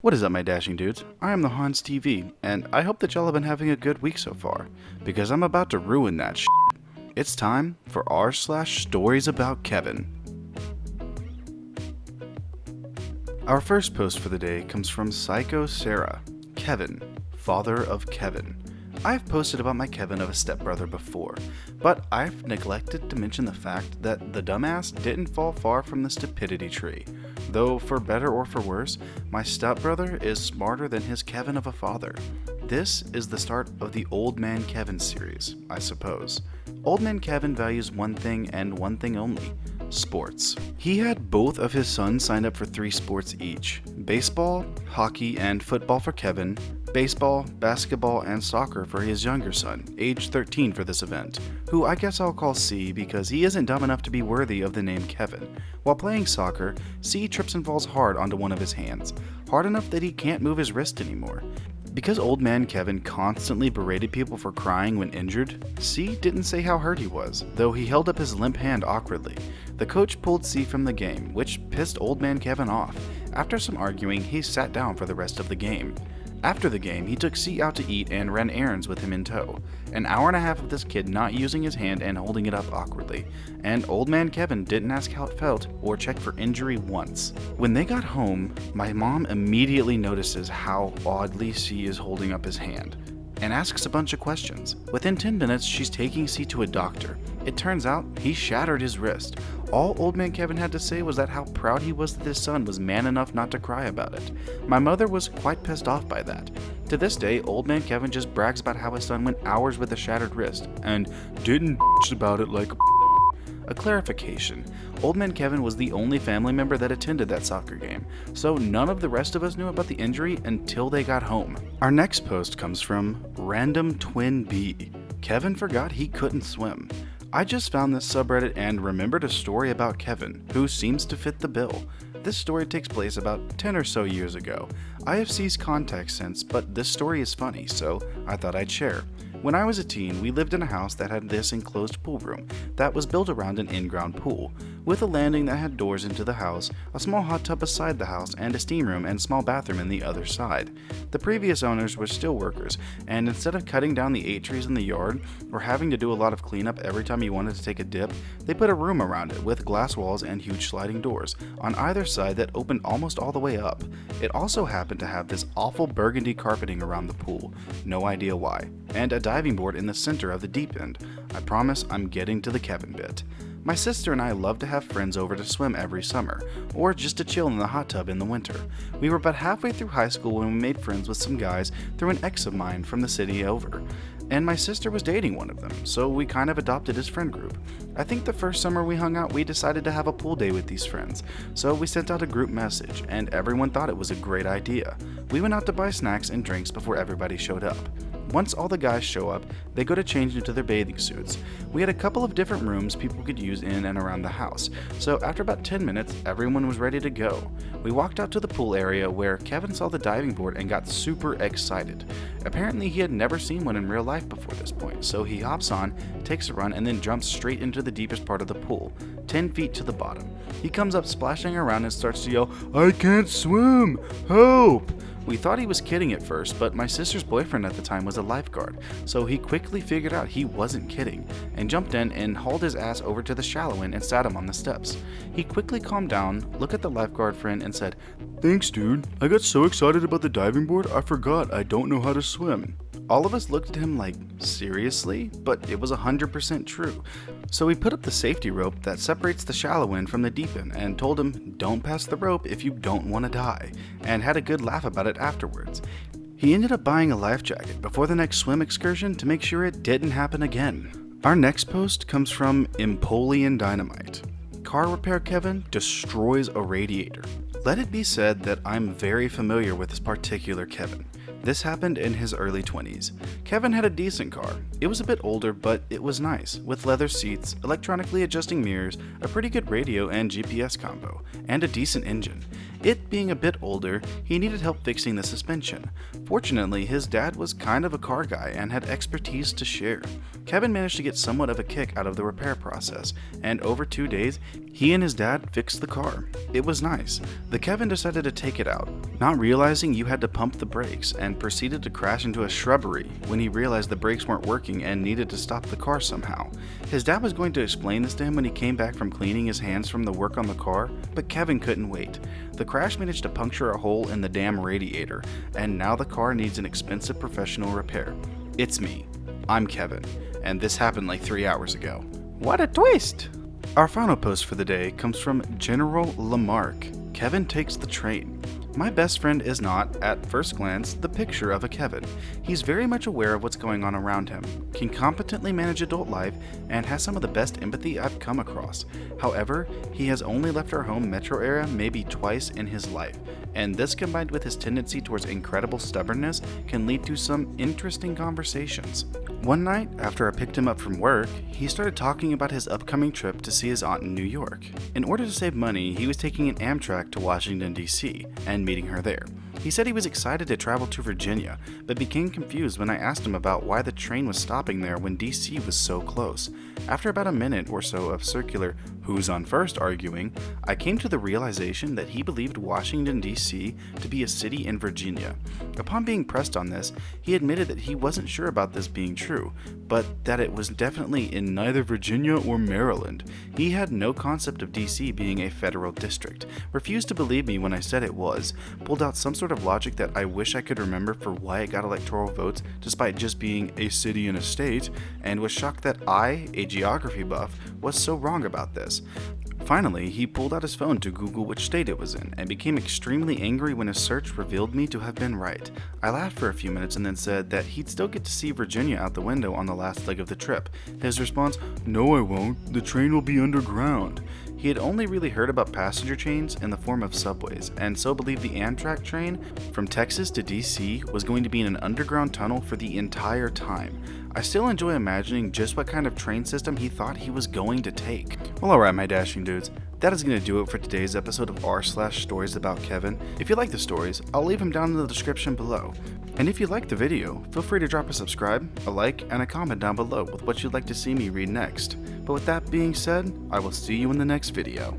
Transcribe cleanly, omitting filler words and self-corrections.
What is up, my dashing dudes? I am the Hans TV, and I hope that y'all have been having a good week so far, because I'm about to ruin that shit. It's time for r/stories about Kevin. Our first post for the day comes from Psycho Sarah. Kevin, father of Kevin. I've posted about my Kevin of a stepbrother before, but I've neglected to mention the fact that the dumbass didn't fall far from the stupidity tree. Though, for better or for worse, my stepbrother is smarter than his Kevin of a father. This is the start of the Old Man Kevin series, I suppose. Old Man Kevin values one thing and one thing only: sports. He had both of his sons signed up for 3 sports each: baseball, hockey, and football for Kevin, baseball, basketball, and soccer for his younger son, age 13 for this event, who I guess I'll call C because he isn't dumb enough to be worthy of the name Kevin. While playing soccer, C trips and falls hard onto one of his hands, hard enough that he can't move his wrist anymore. Because Old Man Kevin constantly berated people for crying when injured, C didn't say how hurt he was, though he held up his limp hand awkwardly. The coach pulled C from the game, which pissed Old Man Kevin off. After some arguing, he sat down for the rest of the game. After the game, he took C out to eat and ran errands with him in tow. An hour and a half of this kid not using his hand and holding it up awkwardly, and Old Man Kevin didn't ask how it felt or check for injury once. When they got home, my mom immediately notices how oddly C is holding up his hand, and asks a bunch of questions. Within 10 minutes, she's taking C to a doctor. It turns out he shattered his wrist. All Old Man Kevin had to say was that how proud he was that his son was man enough not to cry about it. My mother was quite pissed off by that. To this day, Old Man Kevin just brags about how his son went hours with a shattered wrist and didn't bitch about it like a clarification. Old Man Kevin was the only family member that attended that soccer game, so none of the rest of us knew about the injury until they got home. Our next post comes from Random Twin B. Kevin forgot he couldn't swim. I just found this subreddit and remembered a story about Kevin, who seems to fit the bill. This story takes place about 10 or so years ago. I have ceased contact since, but this story is funny, so I thought I'd share. When I was a teen, we lived in a house that had this enclosed pool room that was built around an in-ground pool, with a landing that had doors into the house, a small hot tub beside the house, and a steam room and small bathroom in the other side. The previous owners were still workers, and instead of cutting down the 8 trees in the yard, or having to do a lot of cleanup every time you wanted to take a dip, they put a room around it with glass walls and huge sliding doors on either side that opened almost all the way up. It also happened to have this awful burgundy carpeting around the pool, no idea why, and a diving board in the center of the deep end. I promise I'm getting to the Kevin bit. My sister and I love to have friends over to swim every summer, or just to chill in the hot tub in the winter. We were about halfway through high school when we made friends with some guys through an ex of mine from the city over, and my sister was dating one of them, so we kind of adopted his friend group. I think the first summer we hung out, we decided to have a pool day with these friends, so we sent out a group message, and everyone thought it was a great idea. We went out to buy snacks and drinks before everybody showed up. Once all the guys show up, they go to change into their bathing suits. We had a couple of different rooms people could use in and around the house, so after about 10 minutes, everyone was ready to go. We walked out to the pool area where Kevin saw the diving board and got super excited. Apparently he had never seen one in real life before this point, so he hops on, takes a run, and then jumps straight into the deepest part of the pool, 10 feet to the bottom. He comes up splashing around and starts to yell, "I can't swim! Help!" We thought he was kidding at first, but my sister's boyfriend at the time was a lifeguard, so he quickly figured out he wasn't kidding, and jumped in and hauled his ass over to the shallow end and sat him on the steps. He quickly calmed down, looked at the lifeguard friend, and said, "Thanks, dude. I got so excited about the diving board, I forgot I don't know how to swim." All of us looked at him like, seriously? But it was 100% true. So we put up the safety rope that separates the shallow end from the deep end and told him, don't pass the rope if you don't want to die, and had a good laugh about it afterwards. He ended up buying a life jacket before the next swim excursion to make sure it didn't happen again. Our next post comes from Empoleon Dynamite. Car repair Kevin destroys a radiator. Let it be said that I'm very familiar with this particular Kevin. This happened in his early 20s. Kevin had a decent car. It was a bit older, but it was nice, with leather seats, electronically adjusting mirrors, a pretty good radio and GPS combo, and a decent engine. It being a bit older, he needed help fixing the suspension. Fortunately, his dad was kind of a car guy and had expertise to share. Kevin managed to get somewhat of a kick out of the repair process, and over 2 days, he and his dad fixed the car. It was nice. The Kevin decided to take it out, not realizing you had to pump the brakes, and proceeded to crash into a shrubbery when he realized the brakes weren't working and needed to stop the car somehow. His dad was going to explain this to him when he came back from cleaning his hands from the work on the car, but Kevin couldn't wait. The crash managed to puncture a hole in the damn radiator, and now the car needs an expensive professional repair. It's me. I'm Kevin, and this happened like 3 hours ago. What a twist! Our final post for the day comes from General Lamarck. Kevin takes the train. My best friend is not, at first glance, the picture of a Kevin. He's very much aware of what's going on around him, can competently manage adult life, and has some of the best empathy I've come across. However, he has only left our home metro area maybe twice in his life, and this combined with his tendency towards incredible stubbornness can lead to some interesting conversations. One night, after I picked him up from work, he started talking about his upcoming trip to see his aunt in New York. In order to save money, he was taking an Amtrak to Washington, D.C., and meeting her there. He said he was excited to travel to Virginia, but became confused when I asked him about why the train was stopping there when DC was so close. After about a minute or so of circular "who's on first" arguing, I came to the realization that he believed Washington, D.C. to be a city in Virginia. Upon being pressed on this, he admitted that he wasn't sure about this being true, but that it was definitely in neither Virginia or Maryland. He had no concept of D.C. being a federal district, refused to believe me when I said it was, pulled out some sort of logic that I wish I could remember for why it got electoral votes despite just being a city and a state, and was shocked that I, a geography buff, was so wrong about this. Finally, he pulled out his phone to Google which state it was in, and became extremely angry when his search revealed me to have been right. I laughed for a few minutes and then said that he'd still get to see Virginia out the window on the last leg of the trip. His response, "No I won't, the train will be underground." He had only really heard about passenger trains in the form of subways, and so believed the Amtrak train from Texas to DC was going to be in an underground tunnel for the entire time. I still enjoy imagining just what kind of train system he thought he was going to take. Well, alright, my dashing dudes. That is going to do it for today's episode of r/StoriesAboutKevin. If you like the stories, I'll leave them down in the description below. And if you liked the video, feel free to drop a subscribe, a like, and a comment down below with what you'd like to see me read next. But with that being said, I will see you in the next video.